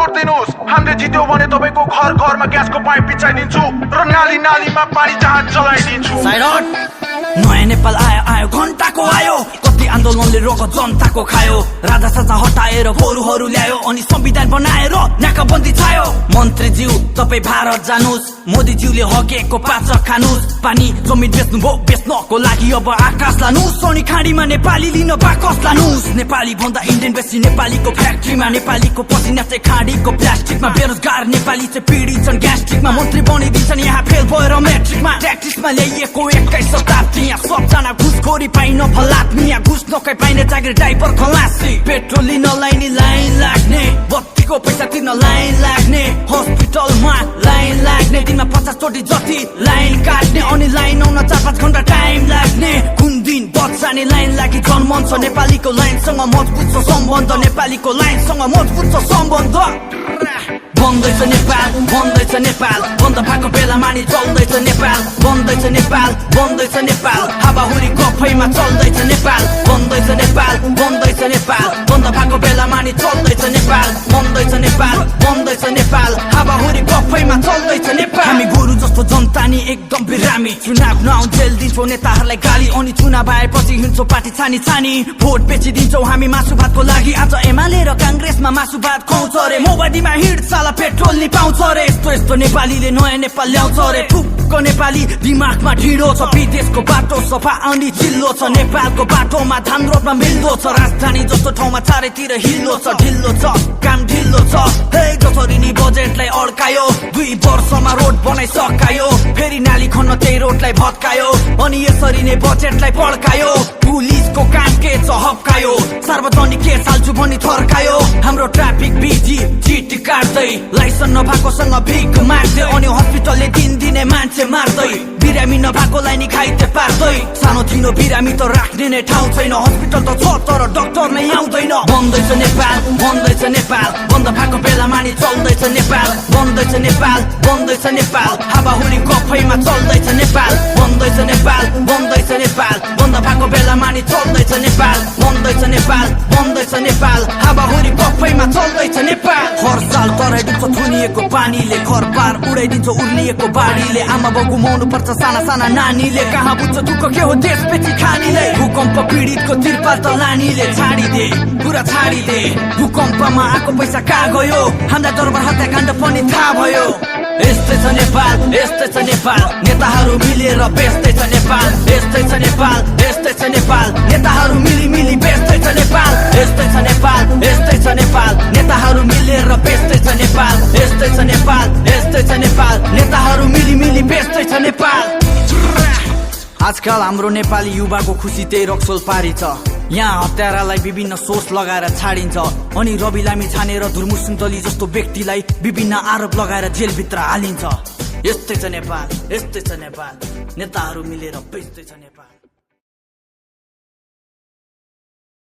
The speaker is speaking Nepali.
छोड्दिनुस् हामीले जित्यो भने तपाईको घर घरमा ग्यासको पाइप बिछाइदिन्छु र नाली नालीमा पानी जहाज चलाइदिन्छु। नयाँ नेपाल आयो आयो घण्टाको आयो कति आन्दोलनले रोग जनताको खायो राजा साजा हटाएर गोरुहरू ल्यायो अनि संविधान बनाएर नाकाबन्दी छायो। मन्त्रीज्यू तपाई भारत जानुस् मोदीज्यूले हकेको पाचक खानुस् पानी जमिन बेच्नुभयो बेच्नको लागि अब आकाश लानुस् अनि खाडीमा नेपाली लिन बाकस लानुस्। नेपाली भन्दा इन्डियन बेसी नेपालीको फ्याक्ट्रीमा नेपालीको पसिना चाहिँ खाडीको प्लास्टिकमा बेरोजगार नेपाली चाहिँ पीडित छन् ग्यास्ट्रिकमा मन्त्री बनिदिन्छन् यहाँ फेल भएर म्याट्रिकमा ट्याक्टिसमा ल्याइएको 21 शताब्दी यहाँ सबजना घुसखोरी पाइन फलात्मी यहाँ घुस नखाइ पाइने जागिर डाइपर खलासी पेट्रोल लिन लाइन लाग्ने बत्तीको पैसा तिर्न लाइन लाग्ने हस्पिटलमा लाइन लाग्ने दिनमा 50 चोटि जति लाइन काट्ने अनि लाइन आउन 4-5 घण्टा टाइम लाग्ने कुन दिन बच्चाने लाइन लागि जन्मन्छ नेपालीको लाइनसँग मजबुत छ सम्बन्ध नेपालीको लाइनसँग मजबुत छ सम्बन्ध। बन्दैछ नेपाल बन्दैछ नेपाल बन्द भएको बेलामा नि चल्दैछ नेपाल बन्दैछ नेपाल बन्दैछ नेपाल हावाहुरी गफैमा चल्दैछ नेपाल बन्दैछ नेपाल बन्दैछ नेपाल बन्द भएको बेलामा नि चल्दैछ नेपाल बन्दैछ नेपाल बन्दैछ नेपाल हावाहुरी गफैमा चल्दैछ नेपाल। हामी गुरु जस्तो जनता नि एकदम बिरामी चुनाव नआउन्जेल दिन्छौँ नेताहरूलाई गाली अनि चुनाव आएपछि हिँड्छौँ पार्टी छानी छानी भोट बेचिदिन्छौँ हामी मासु भातको लागि आज एमाले र काङ्ग्रेसमा मासु भात खुवाउँछ रे मोबाइलमा हिँड्छ साला पेट्रोल नि पाउँछ रे यस्तो यस्तो नेपालीले नयाँ नेपाल ल्याउँछ रे ठुक्क नेपाली दिमागमा ढिँडो छ विदेशको बाटो सफा अनि चिल्लो छ नेपालको बाटोमा धान रोप्न मिल्दो छ राजधानी जस्तो ठाउँमा चारैतिर हिल्लो छ ढिल्लो छ काम ढिल्लो छ हे जसरी नि बजेटलाई अड्कायो 2 वर्षमा रोड बनाइ सकायो फेरि नाली खन्न त्यही रोडलाई भत्कायो अनि यसरी नै बजेटलाई पड्कायो पुलिसको काम के छ हप्कायो सार्वजनिक के हाल्छु भनी थर्कायो हाम्रो ट्राफिक बिजी चिट काट्दै लाइसेन्स नभएकोसँग भिख माग्दै अनि हस्पिटलले दिने मान्छे मार्दै बिरामी नभएकोलाई नि खाइते पार्दै सानो थिनो बिरामी त राख्ने नै ठाउँ छैन हस्पिटल त छ तर डाक्टर नै आउँदैन। बन्दैछ नेपाल बन्दैछ नेपाल बन्द भएको बेलामा नि चल्दैछ नेपाल बन्दैछ नेपाल बन्दैछ नेपाल हावाहुरी गफैमा चल्दैछ नेपाल बन्दैछ नेपाल बन्दैछ नेपाल बन्द भएको बेलामा नि चल्दैछ नेपाल बन्दैछ नेपाल बन्दैछ नेपाल हावाहुरी गफैमा चल्दैछ नेपाल। हर साल तराइदिन्छ थुनिएको पानीले घर पार उडाइदिन्छ उर्लिएको बाढीले आमा बाउ गुमाउनु पर्छ साना साना नानीले कहाँ बुझ्छ दुःख के हो देशपेची खानीले भूकम्प पीडितको तिरपाल त लानीले छाडिदे कुरा छाडिदे भूकम्पमा आएको पैसा कहाँ गयो हाम्रा दरबार हत्याकाण्ड पनि थाहा भयो। यस्तै छ नेपाल यस्तै छ नेपाल नेताहरू मिलेर बेच्दै छ नेपाल यस्तै छ नेपाल यस्तै छ नेपाल नेताहरू मिली बेच्दै छ नेपाल यस्तै छ नेपाल यस्तै छ नेपाल नेताहरू मिलेर बेच्दै छ नेपाल यस्तै छ नेपाल यस्तै छ नेपाल नेताहरू मिली बेच्दै छ नेपाल। आजकल हाम्रो नेपाली युवाको खुसी त्यही रक्सोल पारी छ यहाँ हत्यारालाई विभिन्न सोच लगाएर छाडिन्छ अनि रवि लामी छानेर धुर्मु सुन्तली जस्तो व्यक्तिलाई विभिन्न आरोप लगाएर जेलभित्र हालिन्छ। यस्तै छ नेपाल यस्तै छ नेपाल नेताहरू मिलेर बेच्दै छ नेपाल।